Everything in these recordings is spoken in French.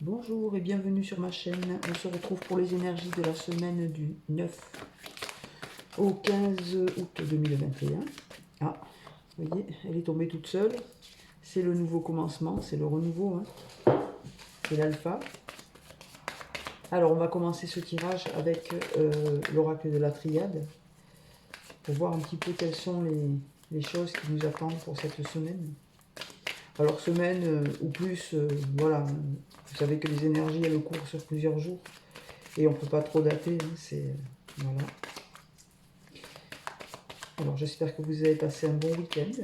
Bonjour et bienvenue sur ma chaîne. On se retrouve pour les énergies de la semaine du 9 au 15 août 2021. Ah, vous voyez, elle est tombée toute seule. C'est le nouveau commencement, c'est le renouveau, c'est l'alpha. Alors on va commencer ce tirage avec l'oracle de la triade pour voir un petit peu quelles sont les choses qui nous attendent pour cette semaine. Alors semaine ou plus, voilà, vous savez que les énergies elles courent sur plusieurs jours et on ne peut pas trop dater, c'est voilà. Alors j'espère que vous avez passé un bon week-end,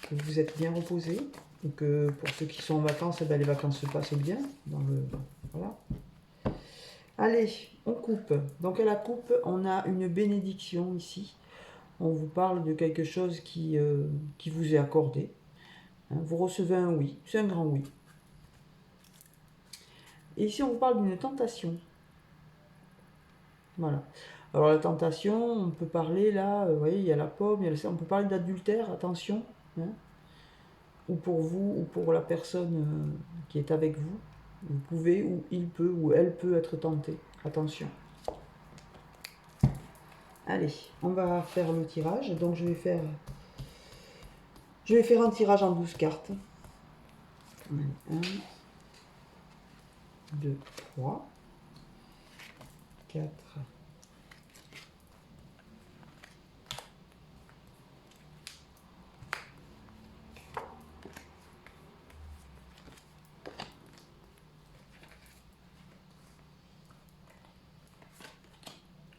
que vous vous êtes bien reposé, ou que pour ceux qui sont en vacances, eh ben, les vacances se passent bien. Voilà. Allez, on coupe. Donc à la coupe, on a une bénédiction ici. On vous parle de quelque chose qui vous est accordé. Vous recevez un oui, c'est un grand oui. Et ici, on vous parle d'une tentation. Voilà. Alors la tentation, on peut parler là, vous voyez, il y a la pomme, on peut parler d'adultère, attention. Ou pour vous, ou pour la personne qui est avec vous. Vous pouvez, ou il peut, ou elle peut être tentée. Attention. Allez, on va faire le tirage. Donc je vais faire un tirage en 12 cartes. 1, 2, 3, 4,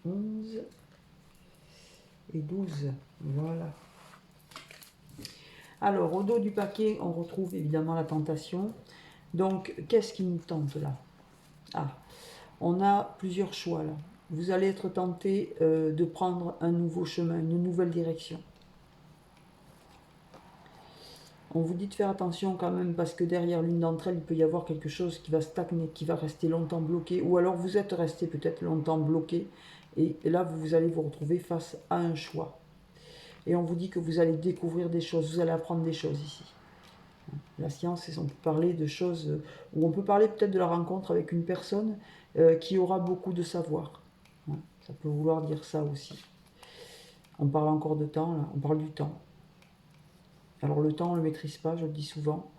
11 et 12. Voilà. Alors, au dos du paquet, on retrouve évidemment la tentation. Donc, qu'est-ce qui nous tente là? Ah, on a plusieurs choix là. Vous allez être tenté de prendre un nouveau chemin, une nouvelle direction. On vous dit de faire attention quand même parce que derrière l'une d'entre elles, il peut y avoir quelque chose qui va stagner, qui va rester longtemps bloqué. Ou alors vous êtes resté peut-être longtemps bloqué et là, vous allez vous retrouver face à un choix. Et on vous dit que vous allez découvrir des choses, vous allez apprendre des choses ici. La science, on peut parler de choses, ou on peut parler peut-être de la rencontre avec une personne qui aura beaucoup de savoir. Ça peut vouloir dire ça aussi. On parle encore de temps, là, on parle du temps. Alors le temps, on ne le maîtrise pas, je le dis souvent.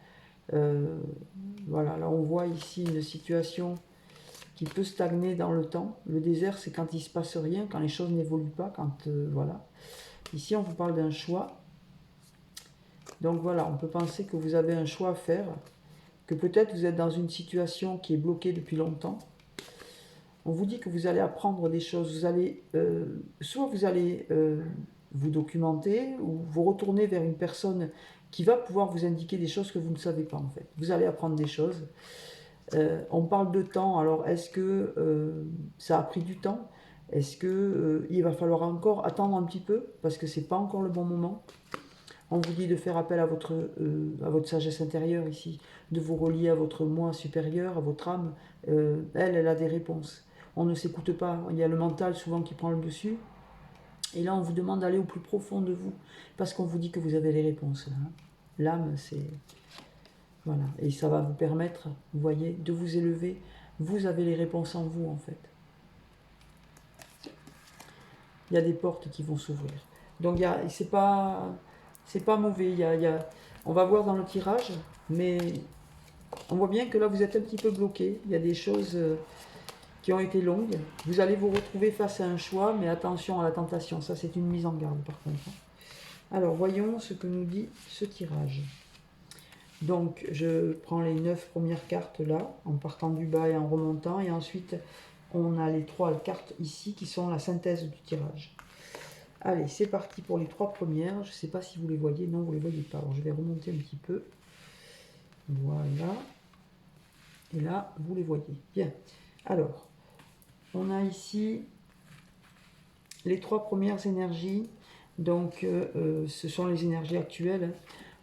Voilà, là on voit ici une situation qui peut stagner dans le temps. Le désert, c'est quand il ne se passe rien, quand les choses n'évoluent pas, quand voilà. Ici, on vous parle d'un choix. Donc voilà, on peut penser que vous avez un choix à faire, que peut-être vous êtes dans une situation qui est bloquée depuis longtemps. On vous dit que vous allez apprendre des choses. Vous allez, soit vous allez vous documenter ou vous retourner vers une personne qui va pouvoir vous indiquer des choses que vous ne savez pas en fait. Vous allez apprendre des choses. On parle de temps, alors est-ce que ça a pris du temps? Est-ce que il va falloir encore attendre un petit peu parce que c'est pas encore le bon moment? On vous dit de faire appel à votre sagesse intérieure ici, de vous relier à votre moi supérieur, à votre âme. Elle a des réponses. On ne s'écoute pas. Il y a le mental souvent qui prend le dessus. Et là, on vous demande d'aller au plus profond de vous, parce qu'on vous dit que vous avez les réponses. L'âme, c'est... Voilà. Et ça va vous permettre, vous voyez, de vous élever. Vous avez les réponses en vous, en fait. Il y a des portes qui vont s'ouvrir. Donc, c'est pas mauvais. On va voir dans le tirage, mais on voit bien que là, vous êtes un petit peu bloqué. Il y a des choses qui ont été longues. Vous allez vous retrouver face à un choix, mais attention à la tentation. Ça, c'est une mise en garde, par contre. Alors, voyons ce que nous dit ce tirage. Donc, je prends les 9 premières cartes là, en partant du bas et en remontant. Et ensuite, on a les 3 cartes ici qui sont la synthèse du tirage. Allez, c'est parti pour les 3 premières. Je ne sais pas si vous les voyez. Non, vous ne les voyez pas. Alors, je vais remonter un petit peu. Voilà. Et là, vous les voyez. Bien. Alors, on a ici les 3 premières énergies. Donc, ce sont les énergies actuelles.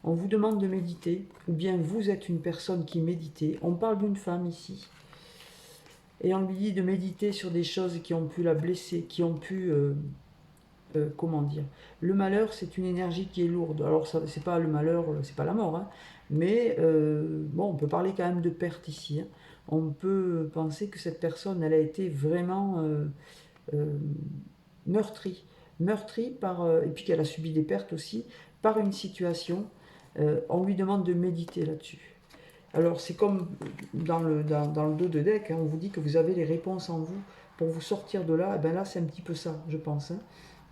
On vous demande de méditer, ou bien vous êtes une personne qui médite. On parle d'une femme ici. Et on lui dit de méditer sur des choses qui ont pu la blesser, qui ont pu... comment dire? Le malheur, c'est une énergie qui est lourde. Alors, c'est pas le malheur, c'est pas la mort, Mais bon, on peut parler quand même de perte ici, hein. On peut penser que cette personne, elle a été vraiment meurtrie. Meurtrie par, et puis qu'elle a subi des pertes aussi, par une situation. On lui demande de méditer là-dessus. Alors c'est comme dans le dos de deck, hein, on vous dit que vous avez les réponses en vous pour vous sortir de là. Et bien là c'est un petit peu ça, je pense, hein.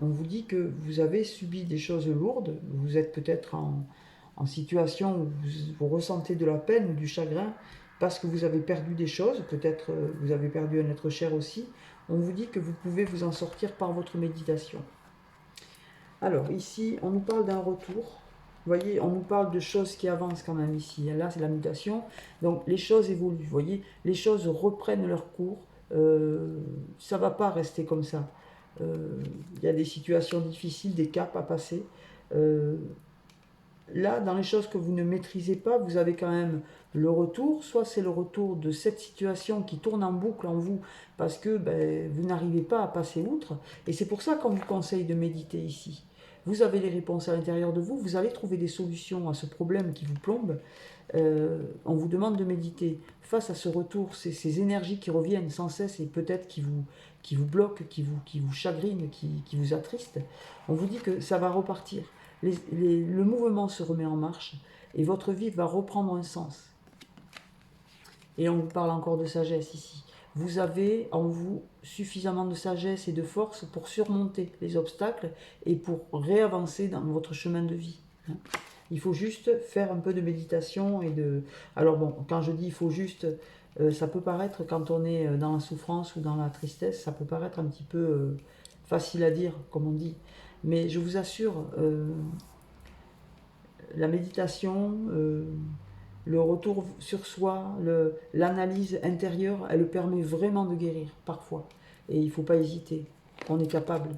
On vous dit que vous avez subi des choses lourdes, vous êtes peut-être en situation où vous ressentez de la peine ou du chagrin parce que vous avez perdu des choses, peut-être vous avez perdu un être cher aussi. On vous dit que vous pouvez vous en sortir par votre méditation. Alors ici, on nous parle d'un retour. Vous voyez, on nous parle de choses qui avancent quand même ici. Là, c'est la mutation. Donc les choses évoluent. Vous voyez, les choses reprennent leur cours. Ça ne va pas rester comme ça. Il y a des situations difficiles, des caps à passer. Là, dans les choses que vous ne maîtrisez pas, vous avez quand même le retour. Soit c'est le retour de cette situation qui tourne en boucle en vous parce que vous n'arrivez pas à passer outre. Et c'est pour ça qu'on vous conseille de méditer ici. Vous avez les réponses à l'intérieur de vous, vous allez trouver des solutions à ce problème qui vous plombe. On vous demande de méditer face à ce retour, ces énergies qui reviennent sans cesse et peut-être qui vous bloquent, qui vous chagrinent, qui vous attristent. On vous dit que ça va repartir. Le mouvement se remet en marche et votre vie va reprendre un sens. Et on vous parle encore de sagesse ici. Vous avez en vous suffisamment de sagesse et de force pour surmonter les obstacles et pour réavancer dans votre chemin de vie. Il faut juste faire un peu de méditation et de... Alors bon, quand je dis il faut juste, ça peut paraître, quand on est dans la souffrance ou dans la tristesse, ça peut paraître un petit peu facile à dire, comme on dit. Mais je vous assure, la méditation, le retour sur soi, l'analyse intérieure, elle permet vraiment de guérir, parfois. Et il ne faut pas hésiter, on est capable.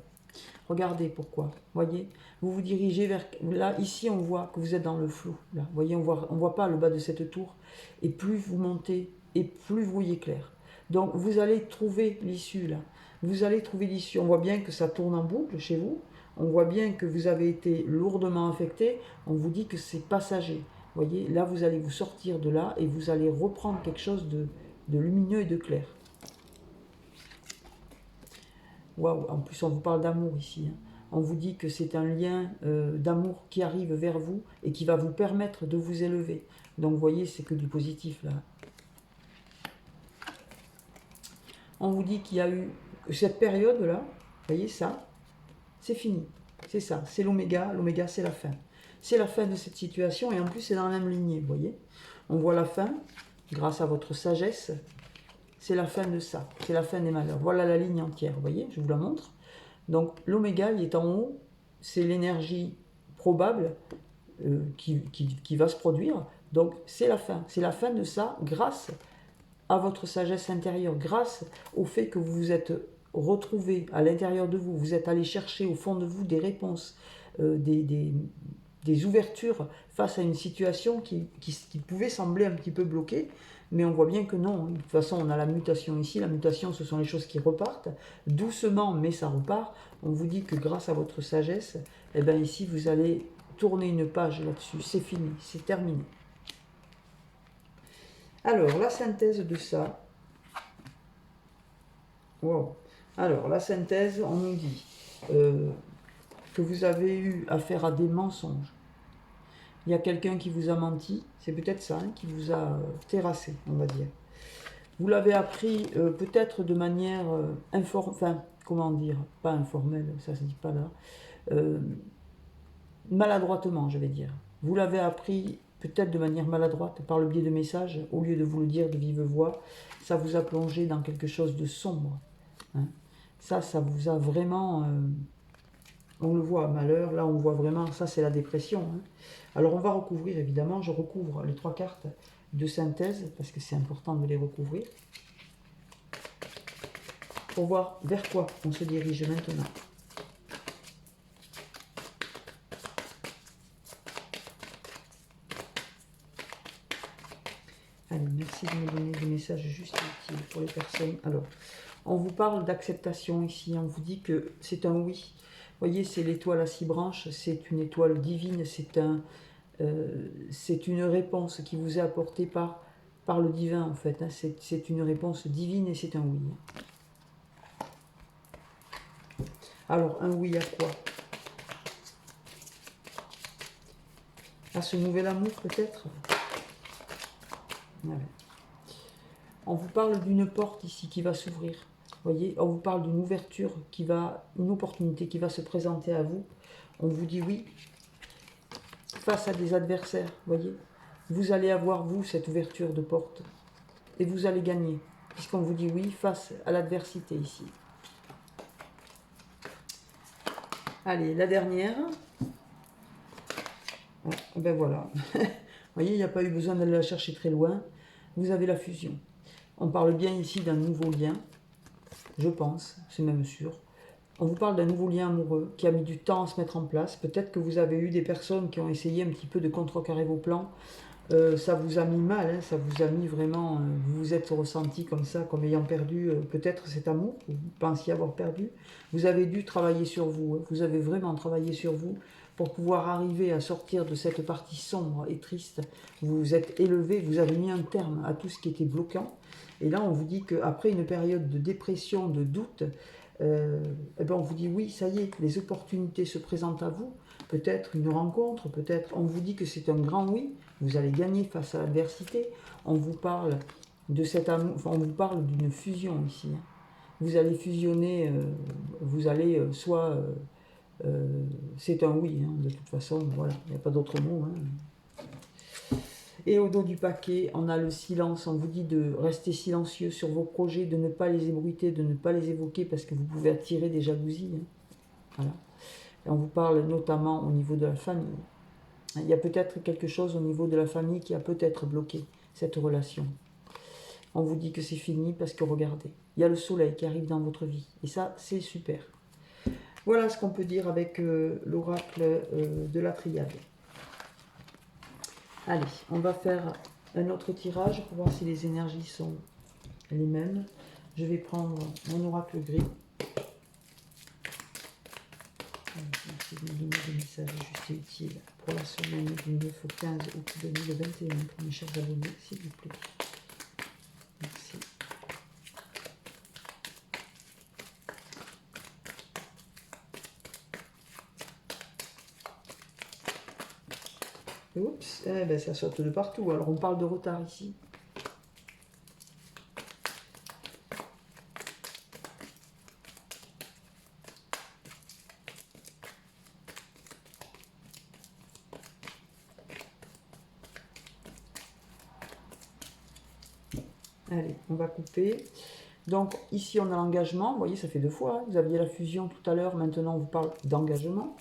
Regardez pourquoi, voyez, vous vous dirigez vers... Là, ici, on voit que vous êtes dans le flou. Là, voyez, on voit pas le bas de cette tour. Et plus vous montez, et plus vous voyez clair. Donc, vous allez trouver l'issue, là. Vous allez trouver l'issue. On voit bien que ça tourne en boucle chez vous. On voit bien que vous avez été lourdement affecté. On vous dit que c'est passager. Voyez, là, vous allez vous sortir de là et vous allez reprendre quelque chose de lumineux et de clair. Waouh, en plus on vous parle d'amour ici, hein. On vous dit que c'est un lien d'amour qui arrive vers vous et qui va vous permettre de vous élever. Donc vous voyez, c'est que du positif là. On vous dit qu'il y a eu cette période là, vous voyez ça, c'est fini. C'est ça, c'est l'oméga, l'oméga c'est la fin. C'est la fin de cette situation et en plus c'est dans la même lignée, vous voyez. On voit la fin, grâce à votre sagesse. C'est la fin de ça, c'est la fin des malheurs. Voilà la ligne entière, vous voyez, je vous la montre. Donc l'oméga, il est en haut, c'est l'énergie probable qui va se produire. Donc c'est la fin de ça grâce à votre sagesse intérieure, grâce au fait que vous vous êtes retrouvé à l'intérieur de vous, vous êtes allé chercher au fond de vous des réponses, des ouvertures face à une situation qui pouvait sembler un petit peu bloquée. Mais on voit bien que non. De toute façon, on a la mutation ici. La mutation, ce sont les choses qui repartent. Doucement, mais ça repart. On vous dit que grâce à votre sagesse, eh bien ici, vous allez tourner une page là-dessus. C'est fini, c'est terminé. Alors, la synthèse de ça. Wow. Alors, la synthèse, on nous dit que vous avez eu affaire à des mensonges. Il y a quelqu'un qui vous a menti, c'est peut-être ça, hein, qui vous a terrassé, on va dire. Vous l'avez appris peut-être de manière enfin, comment dire, pas informelle, ça se dit pas là, maladroitement, je vais dire. Vous l'avez appris peut-être de manière maladroite, par le biais de messages, au lieu de vous le dire de vive voix, ça vous a plongé dans quelque chose de sombre. Hein. Ça vous a vraiment... on le voit, malheur, là on voit vraiment, ça c'est la dépression. Hein. Alors on va recouvrir, évidemment, je recouvre les 3 cartes de synthèse, parce que c'est important de les recouvrir, pour voir vers quoi on se dirige maintenant. Allez, merci de me donner des messages juste utiles pour les personnes. Alors, on vous parle d'acceptation ici, on vous dit que c'est un oui. Vous voyez, c'est l'étoile à 6 branches, c'est une étoile divine, c'est un... c'est une réponse qui vous est apportée par le divin, en fait. Hein. C'est une réponse divine et c'est un oui. Alors, un oui à quoi? À ce nouvel amour, peut-être? Ouais. On vous parle d'une porte ici qui va s'ouvrir. Voyez, on vous parle d'une ouverture une opportunité qui va se présenter à vous. On vous dit oui face à des adversaires, voyez. Vous allez avoir, vous, cette ouverture de porte. Et vous allez gagner, puisqu'on vous dit oui face à l'adversité ici. Allez, la dernière. Ah, ben voilà. Vous voyez, il n'y a pas eu besoin d'aller la chercher très loin. Vous avez la fusion. On parle bien ici d'un nouveau lien, je pense, c'est même sûr. On vous parle d'un nouveau lien amoureux qui a mis du temps à se mettre en place. Peut-être que vous avez eu des personnes qui ont essayé un petit peu de contrecarrer vos plans. Ça vous a mis mal, hein, ça vous a mis vraiment... vous vous êtes ressenti comme ça, comme ayant perdu peut-être cet amour que vous pensiez avoir perdu. Vous avez dû travailler sur vous, hein, vous avez vraiment travaillé sur vous pour pouvoir arriver à sortir de cette partie sombre et triste. Vous vous êtes élevé, vous avez mis un terme à tout ce qui était bloquant. Et là, on vous dit qu'après une période de dépression, de doute, eh ben on vous dit oui, ça y est, les opportunités se présentent à vous. Peut-être une rencontre, peut-être on vous dit que c'est un grand oui, vous allez gagner face à l'adversité. On vous parle de cet amour, enfin, on vous parle d'une fusion ici. Hein. Vous allez fusionner, vous allez c'est un oui, hein, de toute façon, voilà, il n'y a pas d'autre mot. Hein. Et au dos du paquet, on a le silence. On vous dit de rester silencieux sur vos projets, de ne pas les ébruiter, de ne pas les évoquer parce que vous pouvez attirer des jalousies. Hein. Voilà. Et on vous parle notamment au niveau de la famille. Il y a peut-être quelque chose au niveau de la famille qui a peut-être bloqué cette relation. On vous dit que c'est fini parce que regardez, il y a le soleil qui arrive dans votre vie. Et ça, c'est super. Voilà ce qu'on peut dire avec l'oracle de la triade. Allez, on va faire un autre tirage pour voir si les énergies sont les mêmes. Je vais prendre mon oracle gris. Des messages justes et utiles pour la semaine du 9 au 15 août 2021 pour mes chers abonnés, s'il vous plaît. Merci. Oups, eh ben ça saute de partout. Alors on parle de retard ici. Allez, on va couper. Donc ici on a l'engagement, vous voyez ça fait deux fois, hein. Vous aviez la fusion tout à l'heure, maintenant on vous parle d'engagement.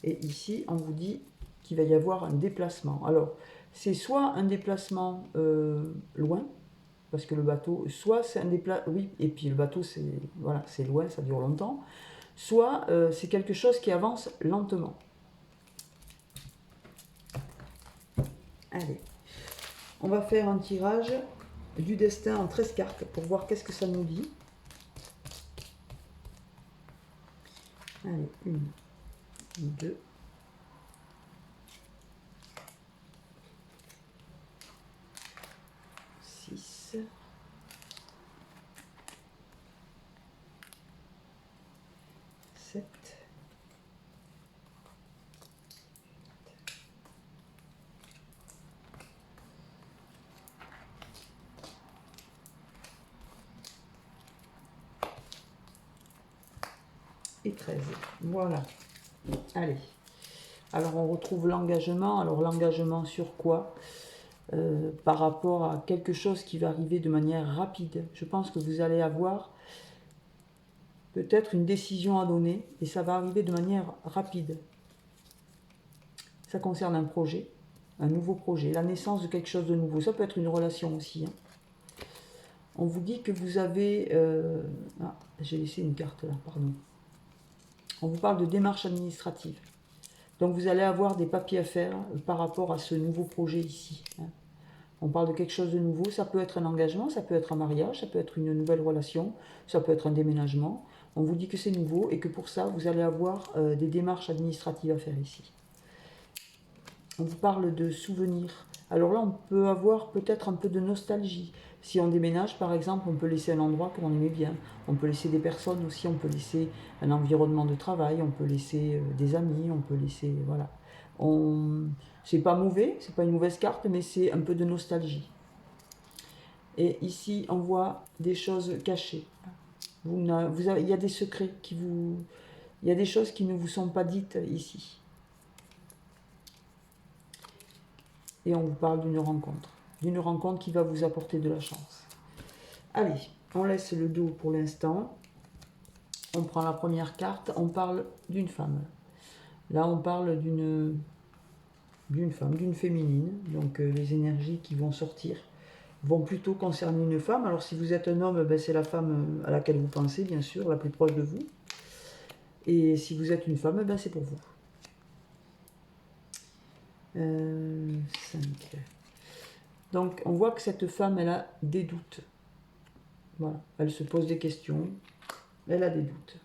Et ici on vous dit qu'il va y avoir un déplacement. Alors c'est soit un déplacement loin, parce que le bateau, soit c'est un déplacement, oui, et puis le bateau c'est voilà, c'est loin, ça dure longtemps, soit c'est quelque chose qui avance lentement. Allez, on va faire un tirage du destin en 13 cartes pour voir qu'est-ce que ça nous dit. Allez, 1, 2, 6, 7, 13. Voilà. Allez. Alors on retrouve l'engagement. Alors l'engagement sur quoi? Par rapport à quelque chose qui va arriver de manière rapide. Je pense que vous allez avoir peut-être une décision à donner et ça va arriver de manière rapide. Ça concerne un projet, un nouveau projet, la naissance de quelque chose de nouveau. Ça peut être une relation aussi. Hein. On vous dit que vous avez... Ah, j'ai laissé une carte là, pardon. On vous parle de démarche administrative. Donc vous allez avoir des papiers à faire par rapport à ce nouveau projet ici. Hein. On parle de quelque chose de nouveau, ça peut être un engagement, ça peut être un mariage, ça peut être une nouvelle relation, ça peut être un déménagement. On vous dit que c'est nouveau et que pour ça, vous allez avoir des démarches administratives à faire ici. On vous parle de souvenirs. Alors là, on peut avoir peut-être un peu de nostalgie. Si on déménage, par exemple, on peut laisser un endroit que l'on aimait bien. On peut laisser des personnes aussi, on peut laisser un environnement de travail, on peut laisser des amis, on peut laisser... Voilà. C'est pas mauvais, c'est pas une mauvaise carte, mais c'est un peu de nostalgie. Et ici, on voit des choses cachées. Il y a des secrets qui vous... Il y a des choses qui ne vous sont pas dites ici. Et on vous parle d'une rencontre qui va vous apporter de la chance. Allez, on laisse le dos pour l'instant. On prend la première carte, on parle d'une femme. Là, on parle d'une femme, d'une féminine. Donc, les énergies qui vont sortir vont plutôt concerner une femme. Alors, si vous êtes un homme, ben, c'est la femme à laquelle vous pensez, bien sûr, la plus proche de vous. Et si vous êtes une femme, ben, c'est pour vous. 5. Donc, on voit que cette femme, elle a des doutes. Voilà, elle se pose des questions, elle a des doutes.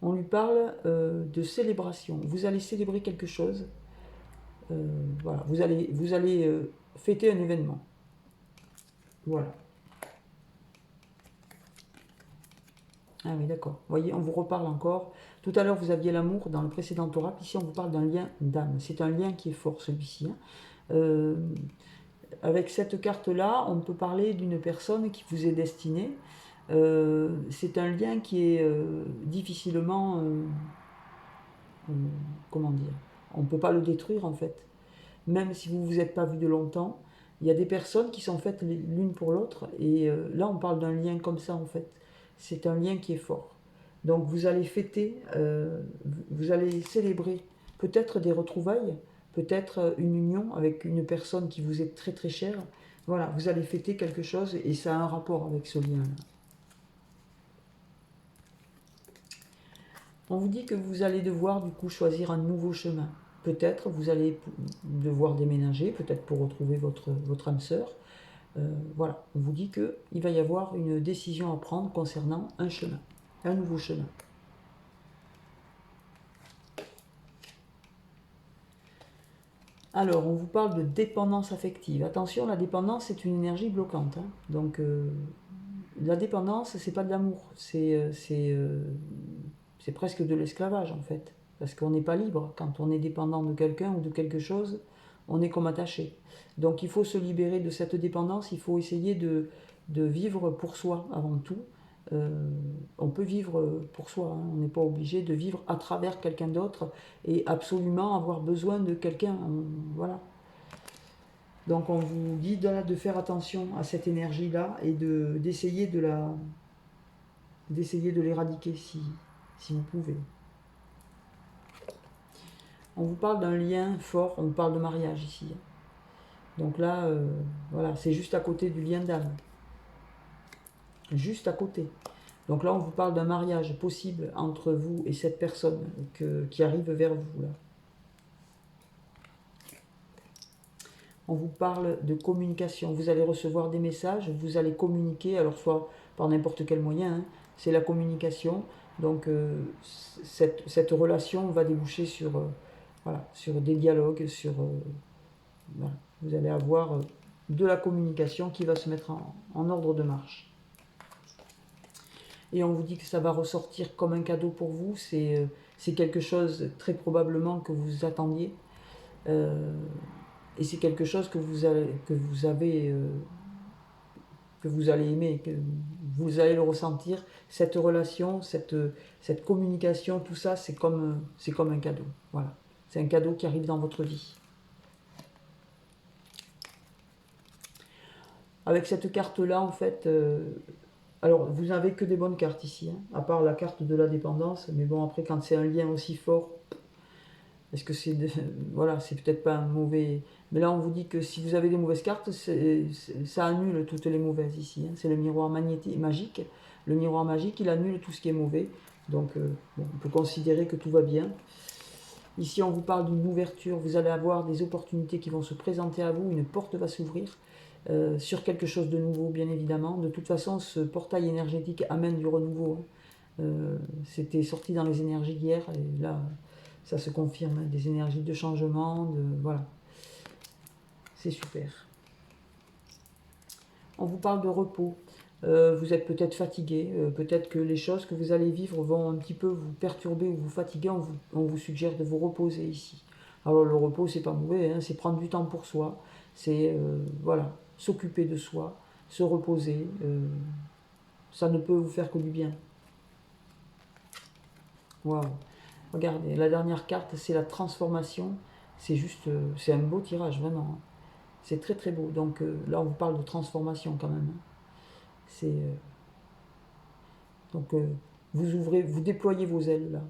On lui parle de célébration. Vous allez célébrer quelque chose. Voilà, vous allez fêter un événement. Voilà. Ah oui, d'accord. Vous voyez, on vous reparle encore. Tout à l'heure, vous aviez l'amour dans le précédent oracle. Ici, on vous parle d'un lien d'âme. C'est un lien qui est fort, celui-ci. Avec cette carte-là, on peut parler d'une personne qui vous est destinée. C'est un lien qui est difficilement... comment dire? On ne peut pas le détruire, en fait. Même si vous ne vous êtes pas vu de longtemps, il y a des personnes qui sont faites l'une pour l'autre. Et là, on parle d'un lien comme ça, en fait. C'est un lien qui est fort. Donc, vous allez fêter, vous allez célébrer peut-être des retrouvailles, peut-être une union avec une personne qui vous est très très chère. Voilà, vous allez fêter quelque chose et ça a un rapport avec ce lien-là. On vous dit que vous allez devoir du coup choisir un nouveau chemin. Peut-être vous allez devoir déménager, peut-être pour retrouver votre âme sœur. Voilà, on vous dit qu'il va y avoir une décision à prendre concernant un chemin, un nouveau chemin. Alors, on vous parle de dépendance affective. Attention, la dépendance, c'est une énergie bloquante. Hein. Donc, la dépendance, c'est pas de l'amour. C'est presque de l'esclavage, en fait. Parce qu'on n'est pas libre. Quand on est dépendant de quelqu'un ou de quelque chose, on est comme attaché. Donc, il faut se libérer de cette dépendance. Il faut essayer de vivre pour soi, avant tout. On peut vivre pour soi, hein. On n'est pas obligé de vivre à travers quelqu'un d'autre et absolument avoir besoin de quelqu'un. Voilà. Donc on vous dit de faire attention à cette énergie-là et d'essayer de l'éradiquer si vous pouvez. On vous parle d'un lien fort, on parle de mariage ici. Donc là, voilà, c'est juste à côté du lien d'âme. Juste à côté. Donc là, on vous parle d'un mariage possible entre vous et cette personne qui arrive vers vous. Là. On vous parle de communication. Vous allez recevoir des messages, vous allez communiquer, alors soit par n'importe quel moyen, hein, c'est la communication. Donc cette relation va déboucher sur, voilà, sur des dialogues, voilà. Vous allez avoir de la communication qui va se mettre en ordre de marche. Et on vous dit que ça va ressortir comme un cadeau pour vous. C'est quelque chose très probablement que vous attendiez. Et c'est quelque chose que vous allez aimer, que vous allez le ressentir. Cette relation, cette communication, tout ça, c'est comme un cadeau. Voilà. C'est un cadeau qui arrive dans votre vie. Avec cette carte-là, en fait... alors, vous n'avez que des bonnes cartes ici, hein, à part la carte de la dépendance. Mais bon, après, quand c'est un lien aussi fort, est-ce que c'est... voilà, c'est peut-être pas un mauvais... Mais là, on vous dit que si vous avez des mauvaises cartes, ça annule toutes les mauvaises ici. Hein. C'est le miroir magnétique, magique. Le miroir magique, il annule tout ce qui est mauvais. Donc, bon, on peut considérer que tout va bien. Ici, on vous parle d'une ouverture. Vous allez avoir des opportunités qui vont se présenter à vous. Une porte va s'ouvrir. Sur quelque chose de nouveau, bien évidemment. De toute façon, ce portail énergétique amène du renouveau. C'était sorti dans les énergies d'hier, et là, Ça se confirme, hein, des énergies de changement, voilà. C'est super. On vous parle de repos. Vous êtes peut-être fatigué, peut-être que les choses que vous allez vivre vont un petit peu vous perturber ou vous fatiguer. On vous suggère de vous reposer ici. Alors le repos, c'est pas mauvais, hein, c'est prendre du temps pour soi, c'est voilà, s'occuper de soi, se reposer. Ça ne peut vous faire que du bien. Waouh! Regardez, la dernière carte, c'est la transformation. C'est juste, c'est un beau tirage, vraiment. C'est très très beau. Donc là, on vous parle de transformation quand même. C'est donc vous ouvrez, vous déployez vos ailes là.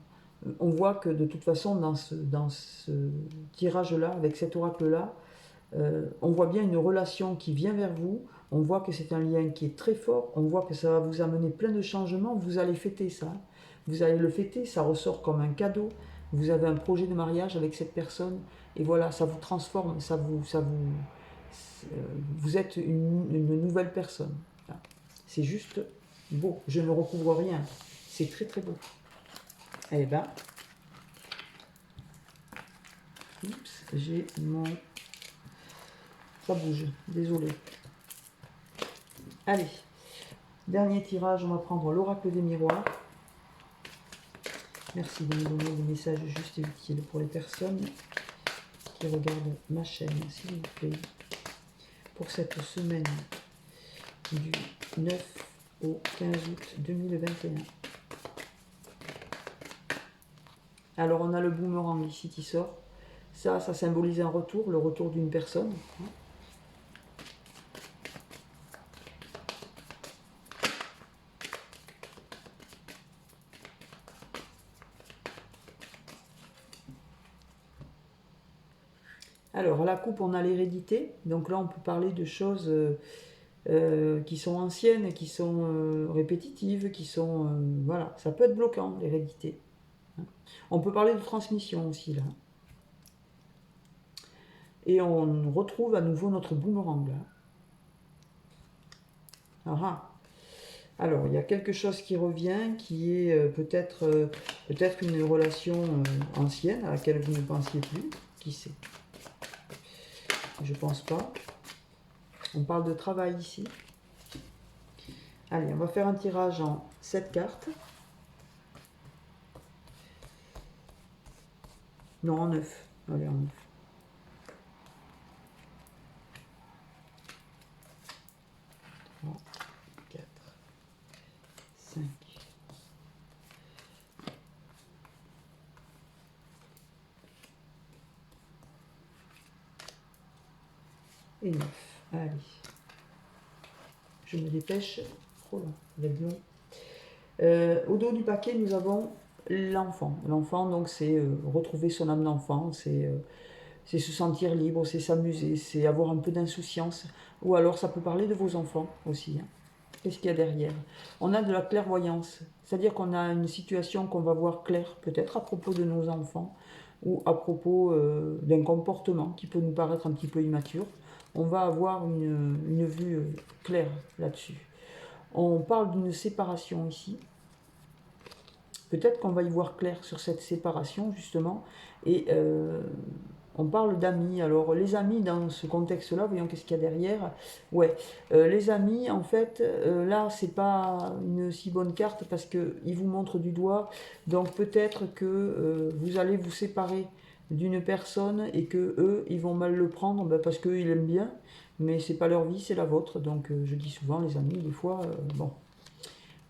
On voit que de toute façon, dans ce tirage-là, avec cet oracle-là, on voit bien une relation qui vient vers vous. On voit que c'est un lien qui est très fort. On voit que ça va vous amener plein de changements. Vous allez fêter ça. Vous allez le fêter. Ça ressort comme un cadeau. Vous avez un projet de mariage avec cette personne. Et voilà, ça vous transforme. Vous êtes une nouvelle personne. C'est juste beau. Je ne recouvre rien. C'est très très beau. Eh ben, oups, j'ai mon... Ça bouge, désolé. Allez, dernier tirage, on va prendre l'oracle des miroirs. Merci de me donner des messages justes et utiles pour les personnes qui regardent ma chaîne, s'il vous plaît. Pour cette semaine du 9 au 15 août 2021. Alors on a le boomerang ici qui sort. Ça symbolise un retour, le retour d'une personne. Alors, à la coupe, on a l'hérédité. Donc là, on peut parler de choses qui sont anciennes, qui sont répétitives, qui sont... voilà, ça peut être bloquant, l'hérédité. On peut parler de transmission aussi, là. Et on retrouve à nouveau notre boomerang, là. Ah. Alors, il y a quelque chose qui revient, qui est peut-être une relation ancienne, à laquelle vous ne pensiez plus. Qui sait? Je pense pas. On parle de travail ici. Allez, on va faire un tirage en 7 cartes. Non, en 9. Allez, en 9. 3, 4, 5. Et 9. Allez. Je me dépêche. Oh là, avec long. Au dos du paquet, nous avons l'enfant. L'enfant, donc, c'est retrouver son âme d'enfant, c'est se sentir libre, c'est s'amuser, c'est avoir un peu d'insouciance. Ou alors, ça peut parler de vos enfants aussi. Hein. Qu'est-ce qu'il y a derrière? On a de la clairvoyance, c'est-à-dire qu'on a une situation qu'on va voir claire, peut-être à propos de nos enfants, ou à propos d'un comportement qui peut nous paraître un petit peu immature. On va avoir une vue claire là-dessus. On parle d'une séparation ici. Peut-être qu'on va y voir clair sur cette séparation, justement. Et on parle d'amis. Alors, les amis, dans ce contexte-là, voyons qu'est-ce qu'il y a derrière. Ouais, les amis, en fait, là, c'est pas une si bonne carte parce qu'ils vous montrent du doigt. Donc, peut-être que vous allez vous séparer d'une personne et que eux, ils vont mal le prendre parce qu'eux, ils l'aiment bien. Mais c'est pas leur vie, c'est la vôtre. Donc, je dis souvent, les amis, des fois, bon.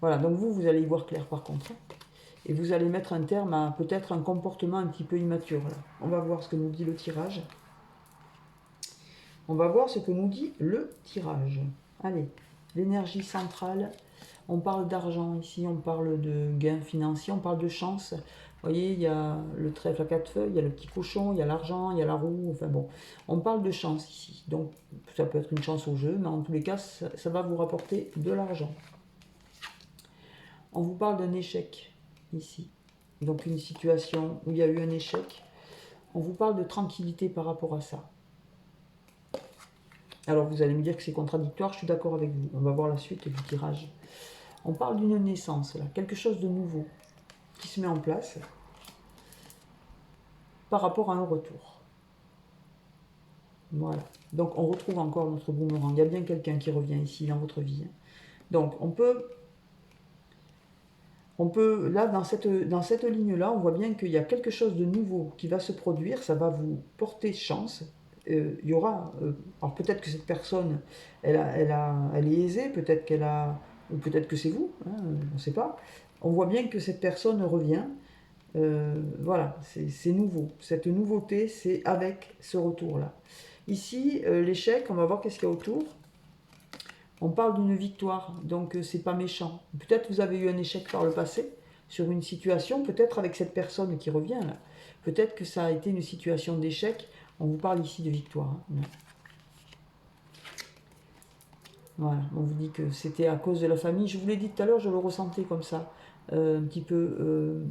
Voilà, donc vous allez y voir clair par contre. Et vous allez mettre un terme à peut-être un comportement un petit peu immature. Là. On va voir ce que nous dit le tirage. On va voir ce que nous dit le tirage. Allez, l'énergie centrale. On parle d'argent ici, on parle de gains financiers, on parle de chance. Vous voyez, il y a le trèfle à 4 feuilles, il y a le petit cochon, il y a l'argent, il y a la roue. Enfin bon, on parle de chance ici. Donc, ça peut être une chance au jeu, mais en tous les cas, ça va vous rapporter de l'argent. On vous parle d'un échec ici. Donc une situation où il y a eu un échec. On vous parle de tranquillité par rapport à ça. Alors vous allez me dire que c'est contradictoire, je suis d'accord avec vous. On va voir la suite du tirage. On parle d'une naissance, là, quelque chose de nouveau qui se met en place. par rapport à un retour. Voilà. Donc on retrouve encore notre boomerang. Il y a bien quelqu'un qui revient ici dans votre vie. Donc on peut là, dans cette ligne-là, on voit bien qu'il y a quelque chose de nouveau qui va se produire, ça va vous porter chance. Il y aura, alors peut-être que cette personne, elle est aisée, peut-être qu'elle a, ou peut-être que c'est vous, hein, on ne sait pas. On voit bien que cette personne revient. Voilà, c'est nouveau. Cette nouveauté, c'est avec ce retour-là. Ici, l'échec, on va voir qu'est-ce qu'il y a autour. On parle d'une victoire, donc c'est pas méchant. Peut-être vous avez eu un échec par le passé sur une situation, peut-être avec cette personne qui revient là. Peut-être que ça a été une situation d'échec. On vous parle ici de victoire. Hein. Voilà, on vous dit que c'était à cause de la famille. Je vous l'ai dit tout à l'heure, je le ressentais comme ça. Un petit peu...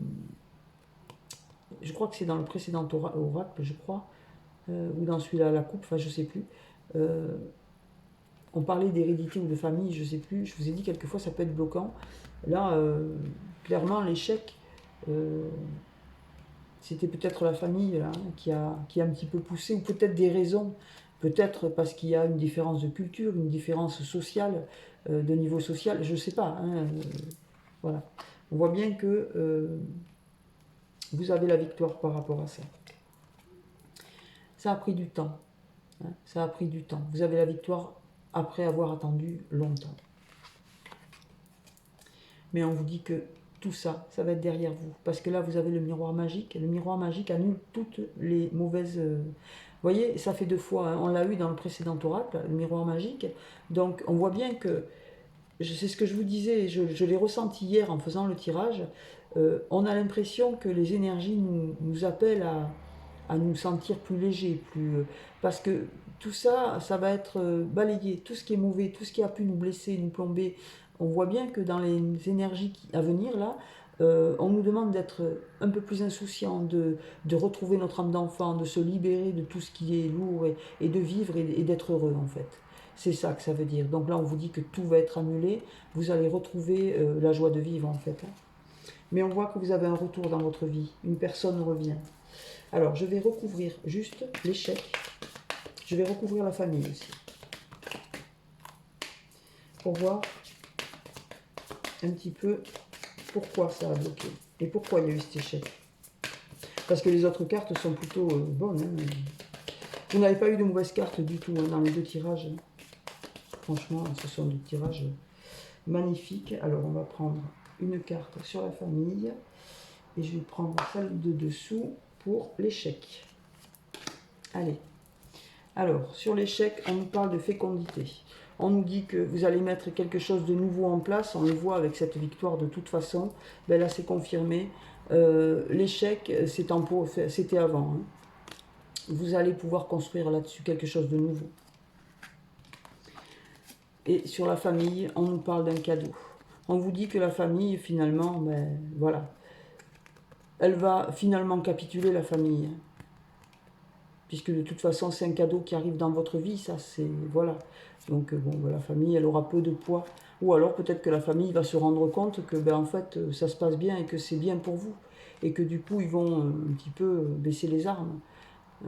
je crois que c'est dans le précédent oracle, je crois. Ou dans celui-là, la coupe, enfin je sais plus. On parlait d'hérédité ou de famille, je ne sais plus, je vous ai dit quelquefois ça peut être bloquant. Là, clairement, l'échec, c'était peut-être la famille là, qui a un petit peu poussé, ou peut-être des raisons, peut-être parce qu'il y a une différence de culture, une différence sociale, de niveau social, je ne sais pas. Hein, voilà. On voit bien que vous avez la victoire par rapport à ça. Ça a pris du temps. Hein, ça a pris du temps. Vous avez la victoire après avoir attendu longtemps. Mais on vous dit que tout ça, ça va être derrière vous. Parce que là, vous avez le miroir magique. Le miroir magique annule toutes les mauvaises... Vous voyez, ça fait 2 fois. Hein. On l'a eu dans le précédent oracle, le miroir magique. Donc, on voit bien que... C'est ce que je vous disais, je l'ai ressenti hier en faisant le tirage. On a l'impression que les énergies nous appellent à nous sentir plus légers, parce que tout ça, ça va être balayé. Tout ce qui est mauvais, tout ce qui a pu nous blesser, nous plomber, on voit bien que dans les énergies à venir, là, on nous demande d'être un peu plus insouciants, de retrouver notre âme d'enfant, de se libérer de tout ce qui est lourd et de vivre et d'être heureux, en fait. C'est ça que ça veut dire. Donc là, on vous dit que tout va être annulé. Vous allez retrouver la joie de vivre, en fait. Mais on voit que vous avez un retour dans votre vie. Une personne revient. Alors, je vais recouvrir juste l'échec. Je vais recouvrir la famille aussi. Pour voir un petit peu pourquoi ça a bloqué. Et pourquoi il y a eu cet échec. Parce que les autres cartes sont plutôt bonnes. Hein. Vous n'avez pas eu de mauvaises cartes du tout hein, dans les 2 tirages. Franchement, ce sont des tirages magnifiques. Alors, on va prendre une carte sur la famille. Et je vais prendre celle de dessous pour l'échec. Allez. Alors, sur l'échec, on nous parle de fécondité. On nous dit que vous allez mettre quelque chose de nouveau en place. On le voit avec cette victoire de toute façon. Ben là, c'est confirmé. L'échec, c'était avant. Hein. Vous allez pouvoir construire là-dessus quelque chose de nouveau. Et sur la famille, on nous parle d'un cadeau. On vous dit que la famille, finalement, ben voilà. Elle va finalement capituler, la famille. Puisque de toute façon, c'est un cadeau qui arrive dans votre vie, ça, c'est... Voilà. Donc, bon, la famille, elle aura peu de poids. Ou alors, peut-être que la famille va se rendre compte que, ben, en fait, ça se passe bien et que c'est bien pour vous. Et que, du coup, ils vont un petit peu baisser les armes.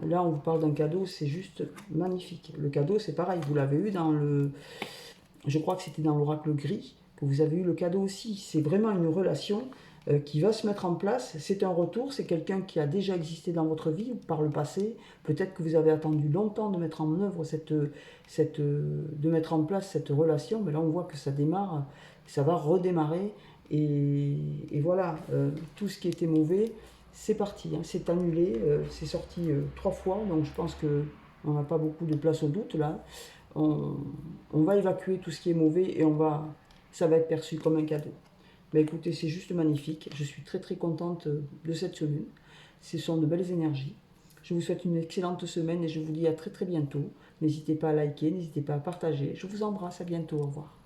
Là, on vous parle d'un cadeau, c'est juste magnifique. Le cadeau, c'est pareil, vous l'avez eu dans le... Je crois que c'était dans l'oracle gris, que vous avez eu le cadeau aussi. C'est vraiment une relation qui va se mettre en place. C'est un retour, c'est quelqu'un qui a déjà existé dans votre vie par le passé. Peut-être que vous avez attendu longtemps de mettre en œuvre de mettre en place cette relation, mais là on voit que ça démarre, ça va redémarrer. Et voilà, tout ce qui était mauvais, c'est parti, hein, c'est annulé, c'est sorti 3 fois, donc je pense qu'on n'a pas beaucoup de place au doute là. On va évacuer tout ce qui est mauvais et ça va être perçu comme un cadeau. Ben écoutez, c'est juste magnifique. Je suis très très contente de cette semaine. Ce sont de belles énergies. Je vous souhaite une excellente semaine et je vous dis à très très bientôt. N'hésitez pas à liker, n'hésitez pas à partager. Je vous embrasse, à bientôt, au revoir.